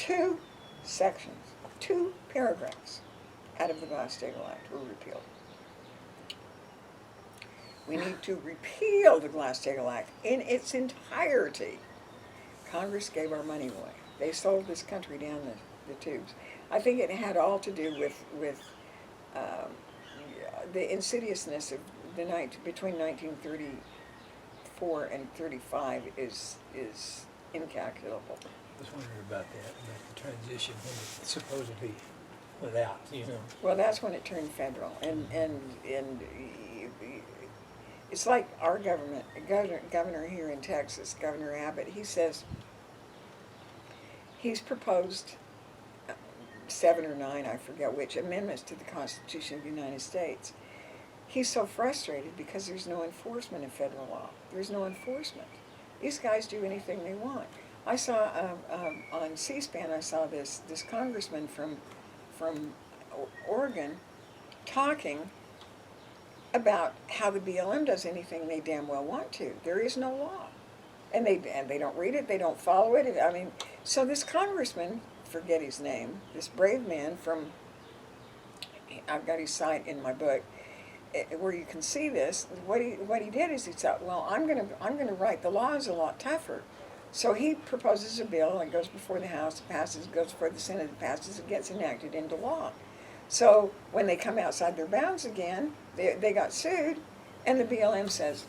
2 sections, 2 paragraphs out of the Glass-Steagall Act were repealed. We need to repeal the Glass-Steagall Act in its entirety. Congress gave our money away. They sold this country down the tubes. I think it had all to do with the insidiousness of the night between 1934 and 35 is incalculable. I was wondering about the transition when it supposedly went out, you know. Well, that's when it turned federal, and it's like our governor here in Texas, Governor Abbott. He says he's proposed 7 or 9, I forget which, amendments to the Constitution of the United States. He's so frustrated because there's no enforcement of federal law. There's no enforcement. These guys do anything they want. I saw on C-SPAN, I saw this congressman from Oregon talking about how the BLM does anything they damn well want to. There is no law. And they don't read it, they don't follow it. I mean, so this congressman, forget his name, this brave man from, I've got his site in my book, where you can see this. What he did is he thought, well, I'm gonna write the laws a lot tougher. So he proposes a bill, it goes before the House, it passes, goes before the Senate, it passes, it gets enacted into law. So when they come outside their bounds again, they got sued, and the BLM says,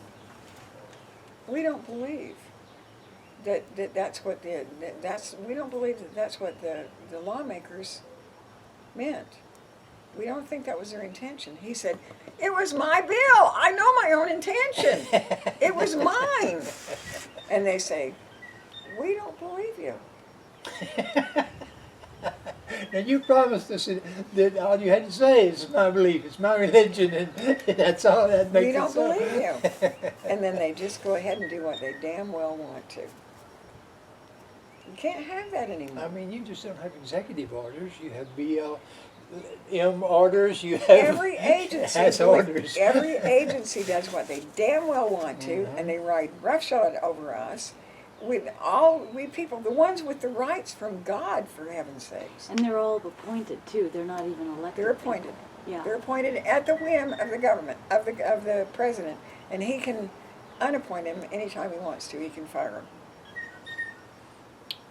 we don't believe that's what we don't believe that's what the lawmakers meant. We don't think that was their intention. He said, it was my bill. I know my own intention. It was mine. And they say, we don't believe you. Now you promised us that all you had to say is my belief, it's my religion, and that's all that makes it. We don't so. believe you. And then they just go ahead and do what they damn well want to. You can't have that anymore. I mean, you just don't have executive orders. You have BLM orders. You have Every agency has orders. Every agency does what they damn well want to, and they ride roughshod over us. With all we people, the ones with the rights from God, for heaven's sakes. And they're all appointed too. They're not even elected. They're appointed. Yeah. They're appointed at the whim of the government, of the president, and he can unappoint him anytime he wants to. He can fire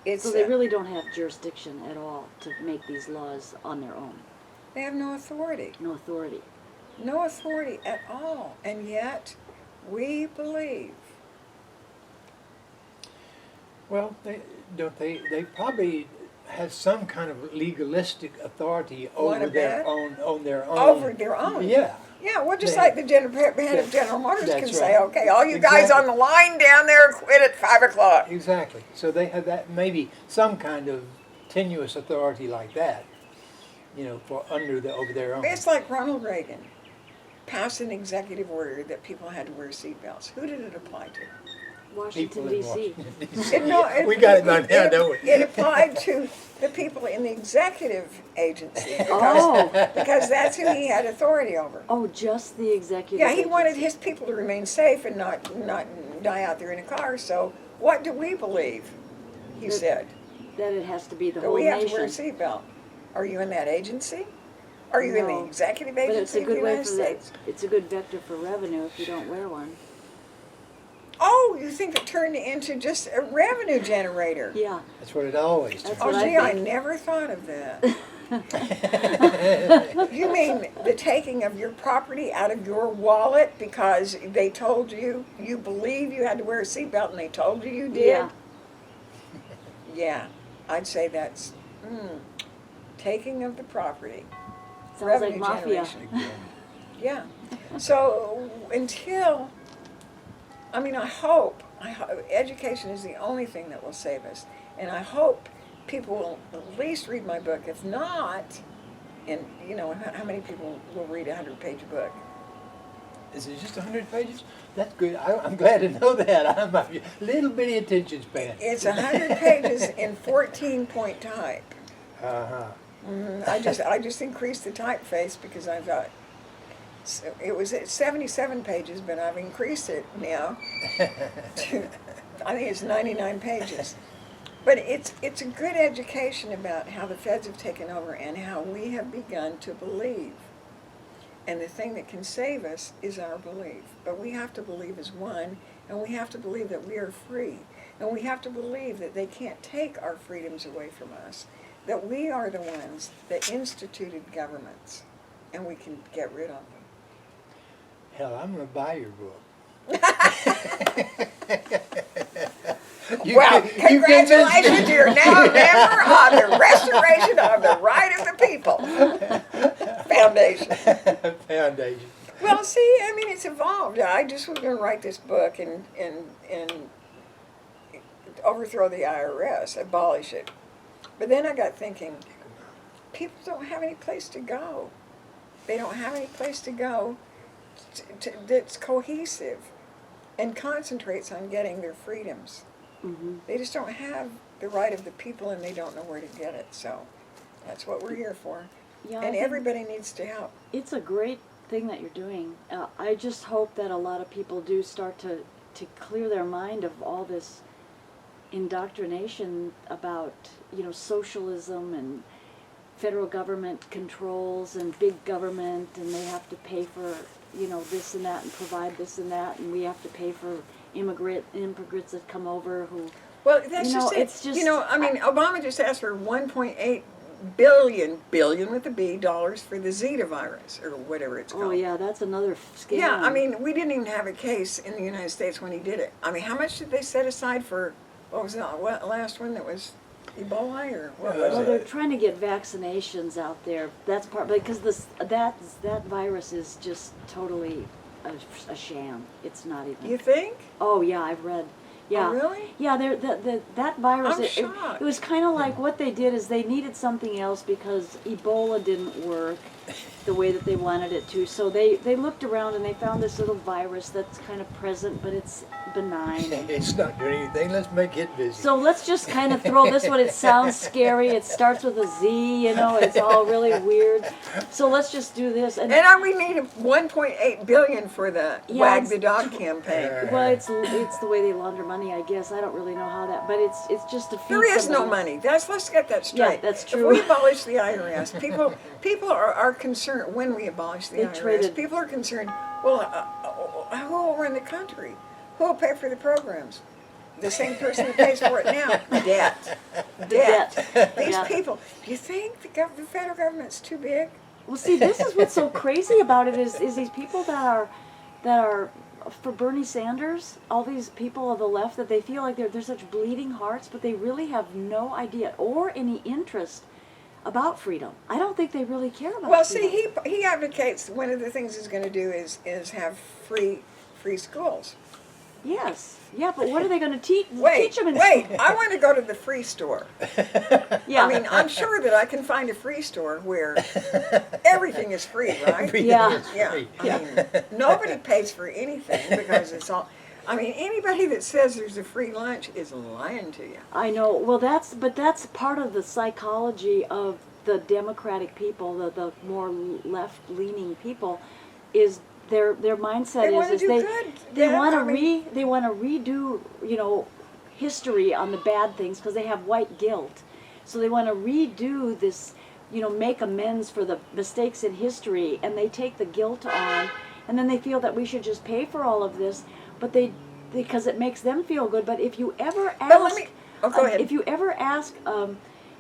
him. So they really don't have jurisdiction at all to make these laws on their own. They have no authority. No authority. No authority at all. And yet, we believe. Well, they probably have some kind of legalistic authority over their own. Over their own. Yeah. Yeah, well, just like the head of General Motors can say, right. okay, all you guys on the line down there quit at 5 o'clock. Exactly. So they have that, maybe some kind of tenuous authority like that, you know, over their own. It's like Ronald Reagan passed an executive order that people had to wear seatbelts. Who did it apply to? Washington, People in D.C. Washington. We got it by now, don't we? It applied to the people in the executive agency because that's who he had authority over. Oh, just the executive Yeah, he agency. wanted his people to remain safe and not die out there in a car. So what do we believe? He said. That it has to be the That whole we have nation. to wear a seatbelt. Are you in that agency? Are you in the executive But it's agency a of the good way United for States? it's a good vector for revenue if you don't wear one. Oh, you think it turned into just a revenue generator? Yeah. That's what it always turns. That's Oh, what gee, I I think. never thought of that. You mean the taking of your property out of your wallet because they told you, you believe you had to wear a seatbelt and they told you did? Yeah. Yeah, I'd say that's taking of the property. Sounds like Revenue mafia. generation. Yeah. So until, I mean, I hope education is the only thing that will save us. And I hope people will at least read my book. If not, and you know, how many people will read a 100-page book? Is it just 100 pages? That's good. I'm glad to know that. I'm a little bitty attention span. It's 100 pages in 14-point type. Uh-huh. I just increased the typeface because I thought, so it was at 77 pages, but I've increased it now to, I think it's 99 pages. But it's a good education about how the feds have taken over and how we have begun to believe. And the thing that can save us is our belief. But we have to believe as one, and we have to believe that we are free. And we have to believe that they can't take our freedoms away from us, that we are the ones that instituted governments, and we can get rid of them. Hell, I'm going to buy your book. Well, congratulations, you're now a member of the Restoration of the Right of the People Foundation. Foundation. Well, see, I mean, it's evolved. I just was going to write this book and overthrow the IRS, abolish it. But then I got thinking, people don't have any place to go. They don't have any place to go that's cohesive and concentrates on getting their freedoms. Mm-hmm. They just don't have the right of the people, and they don't know where to get it. So that's what we're here for. Yeah, And everybody needs to help. it's a great thing that you're doing. I just hope that a lot of people do start to clear their mind of all this indoctrination about, socialism and federal government controls and big government, and they have to pay for, this and that and provide this and that, and we have to pay for immigrants that come over who, Well, that's You know, just it. it's just- Obama just asked for 1.8 billion with a B dollars for the Zeta virus or whatever it's called. oh yeah, that's another scam. Yeah, I mean, we didn't even have a case in the United States when he did it. I mean, how much did they set aside for, what was the last one that was Ebola or what was Well, it? they're trying to get vaccinations out there. That's part, because that virus is just totally a sham. It's not even. You think? Oh yeah, I've read. Yeah. Oh, really? Yeah, that virus. I'm It shocked. was kind of like what they did is they needed something else because Ebola didn't work the way that they wanted it to. So they looked around and they found this little virus that's kind of present, but it's benign. It's not doing anything. Let's make it busy. So let's just kind of throw this one. It sounds scary. It starts with a Z, It's all really weird. So let's just do this. And We need 1.8 billion for the Yeah, Wag it's the Dog campaign. well, it's the way they launder money, I guess. I don't really know how that, but it's just to feed. There is no somebody. money. Let's get that straight. Yeah, that's If true. we abolish the IRS, people are concerned when we abolish the They IRS. traded- People are concerned. Well, who will run the country? Who will pay for the programs? The same person that pays for it now. Debt. These Yeah. people. Do you think the federal government's too big? Well, see, this is what's so crazy about it is these people that are for Bernie Sanders, all these people of the left that they feel like they're such bleeding hearts, but they really have no idea or any interest about freedom. I don't think they really care about. Well, freedom. see, he advocates one of the things he's going to do is have free schools. Yes, yeah, but what are they going to teach them in Wait! school? I want to go to the free store. Yeah, I mean, I'm sure that I can find a free store where everything is free, right? Everything Yeah. is Yeah. free. I mean, nobody pays for anything because it's all. I mean, anybody that says there's a free lunch is lying to you. I know. Well, that's part of the psychology of the Democratic people, the more left-leaning people, is their mindset They wanna is do they good. they Yeah, want to I mean- they want to redo history on the bad things because they have white guilt, so they want to redo this, make amends for the mistakes in history, and they take the guilt on, and then they feel that we should just pay for all of this, but because it makes them feel good. But if you ever ask, But let me. Oh, go ahead. if you ever ask,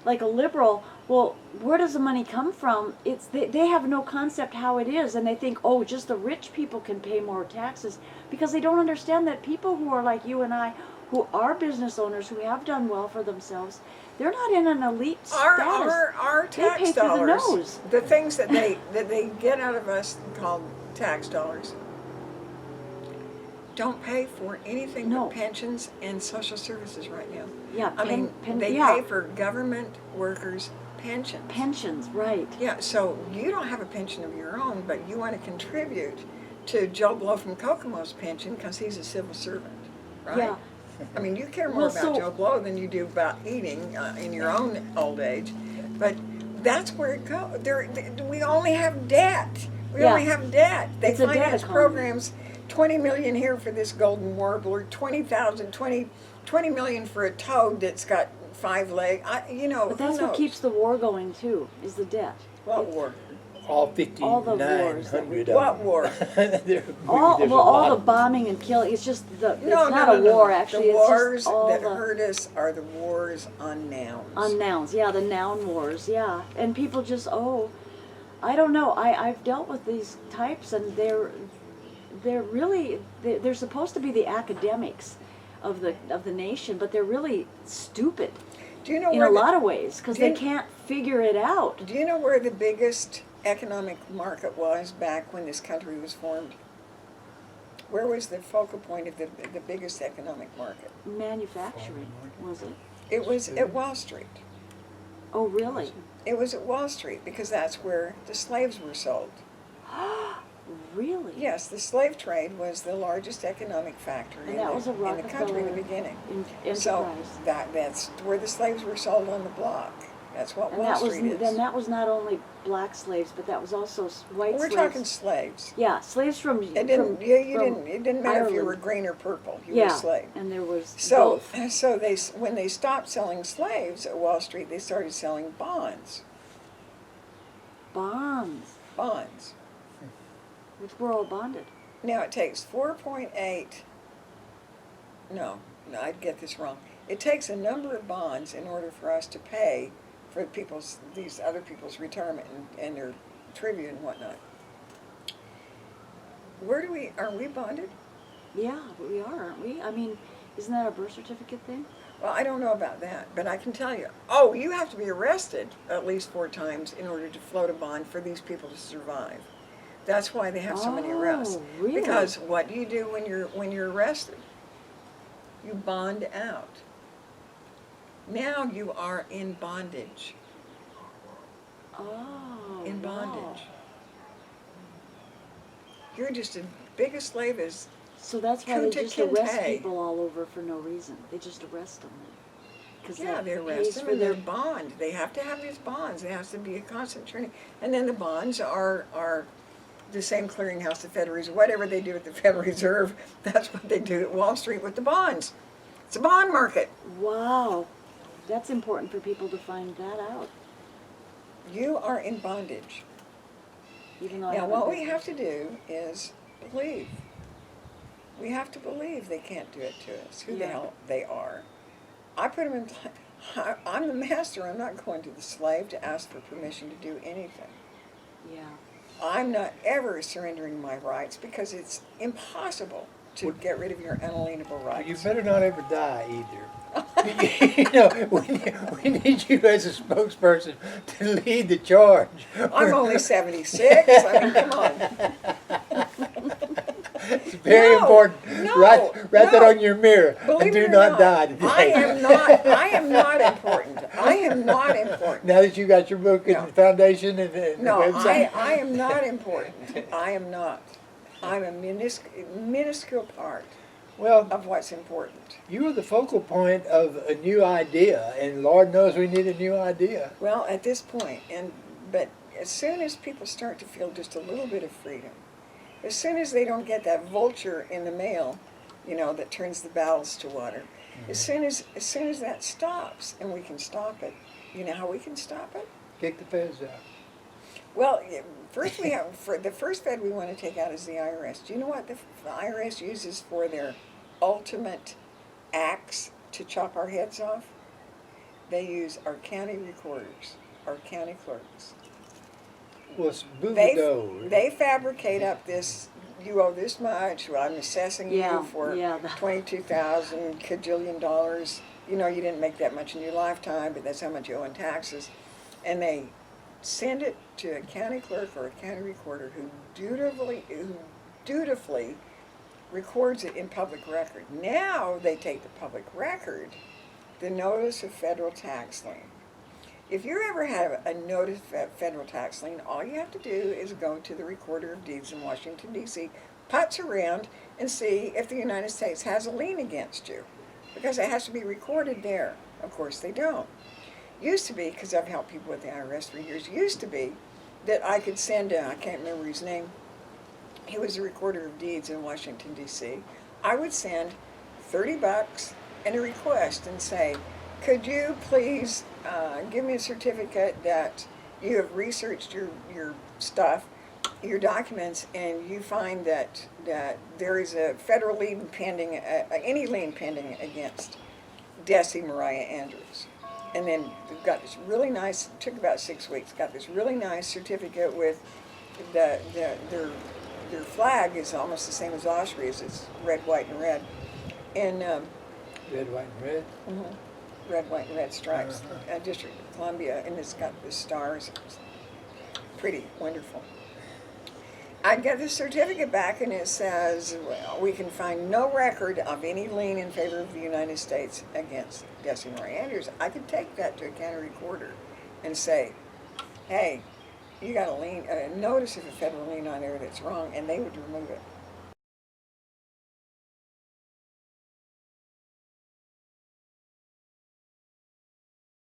like a liberal, well, where does the money come from? They have no concept how it is, and they think, oh, just the rich people can pay more taxes, because they don't understand that people who are like you and I, who are business owners, who have done well for themselves, they're not in an elite status. Our They pay tax through the dollars, nose. the things that they get out of us called tax dollars, don't pay for anything No. but pensions and social services right now. Yeah, I mean, they yeah, pay for government workers' pensions. pensions, right? Yeah, so you don't have a pension of your own, but you want to contribute to Joe Blow from Kokomo's pension because he's a civil servant, right? Yeah. I mean, you care more Well, about so- Joe Blow than you do about eating in your own old age. But that's where it goes. We only have debt. We Yeah. only have debt. They It's a debt finance economy. programs, 20 million here for this golden warbler, 20 million for a toad that's got 5 leg. You know, But that's who what knows? keeps the war going too, is the debt. What war? All All the wars that we 5,900 do. of What them. war? All There's a all lot the of them. bombing and killing. It's just it's No, not no, a no, war no. actually. The It's wars just all that the hurt us are the wars on nouns. on nouns. Yeah, the noun wars. Yeah, and people just I don't know. I've dealt with these types, and they're really they're supposed to be the academics of the nation, but they're really stupid Do you know in where a lot of ways because they do you- can't figure it out. Do you know where the biggest economic market was back when this country was formed? Where was the focal point of the biggest economic market? Manufacturing, was it? It was at Wall Street. Oh, really? It was at Wall Street because that's where the slaves were sold. Really? Yes, the slave trade was the largest economic factor And that was a in the country in the Rockefeller beginning. enterprise. So that's where the slaves were sold on the block. That's what And Wall that was Street is. then that was not only black slaves, but that was also white We're slaves. talking slaves. Yeah, slaves from. It didn't. It didn't matter if you were Ireland. green or purple. You Yeah, were a slave. and there was So, both. so when they stopped selling slaves at Wall Street, they started selling bonds. Bonds, Bonds. which were all bonded. Now it takes 4.8. No, I'd get this wrong. It takes a number of bonds in order for us to pay for these other people's retirement and their trivia and whatnot. Are we bonded? Yeah, we are, aren't we? I mean, isn't that a birth certificate thing? Well, I don't know about that, but I can tell you. Oh, you have to be arrested at least 4 times in order to float a bond for these people to survive. That's why they have so many arrests. Oh, really? Because what do you do when you're arrested? You bond out. Now you are in bondage. Oh. In wow. bondage. You're just as big a slave as. So that's why they Kunta just arrest Kinte. people all over for no reason. They just arrest them. Because Yeah, they arrest them and they're bond. They have to have these bonds. There has to be a constant turning. And then the bonds are the same clearinghouse, the Federal Reserve, whatever they do at the Federal Reserve, that's what they do at Wall Street with the bonds. It's a bond market. Wow, that's important for people to find that out. You are in bondage. Even though I Now, haven't what been. we have to do is believe. We have to believe they can't do it to us, who the Yeah. hell they are. I put them in, I'm the master. I'm not going to the slave to ask for permission to do anything. Yeah. I'm not ever surrendering my rights because it's impossible to get rid of your unalienable rights. You better not ever die either. You know, we need you as a spokesperson to lead the charge. I'm only 76. I mean, come on. It's very No, important. no, Write that no. on your mirror Believe and it do or not die today. I am not important. I am not important. Now that you got your book and No. the foundation and the No, website. I am not important. I am not. I'm a minuscule part Well, of what's important. you are the focal point of a new idea, and Lord knows we need a new idea. Well, at this point, but as soon as people start to feel just a little bit of freedom, as soon as they don't get that vulture in the mail, that turns the barrels to water, as soon as that stops, and we can stop it, you know how we can stop it? Kick the feds out. Well, first the first Fed we want to take out is the IRS. Do you know what the IRS uses for their ultimate axe to chop our heads off? They use our county recorders, our county clerks. Well, it's boo-a-do. They fabricate up this. You owe this much. Well, I'm assessing Yeah, you for yeah. $22,000 cajillion dollars. You didn't make that much in your lifetime, but that's how much you owe in taxes. And they send it to a county clerk or a county recorder who dutifully records it in public record. Now they take the public record, the notice of federal tax lien. If you ever have a notice of federal tax lien, all you have to do is go to the Recorder of Deeds in Washington, D.C., putz around and see if the United States has a lien against you, because it has to be recorded there. Of course they don't. Used to be, because I've helped people with the IRS for years, used to be that I could send, I can't remember his name, he was the Recorder of Deeds in Washington, D.C. I would send $30 and a request and say, Could you please give me a certificate that you have researched your stuff, your documents, and you find that there is a federal lien pending, any lien pending against Dessie Mariah Andrews? And then we've got this really nice, it took about 6 weeks, got this really nice certificate with their flag is almost the same as Austria's. It's red, white, and red. And Red, white, and red. mhm, red, white, and red stripes. District of Columbia, and it's got the stars. It's pretty wonderful. I get the certificate back, and it says, well, we can find no record of any lien in favor of the United States against Dessie Mariah Andrews. I could take that to a county recorder and say, hey, you got a lien, notice of a federal lien on there that's wrong, and they would remove it.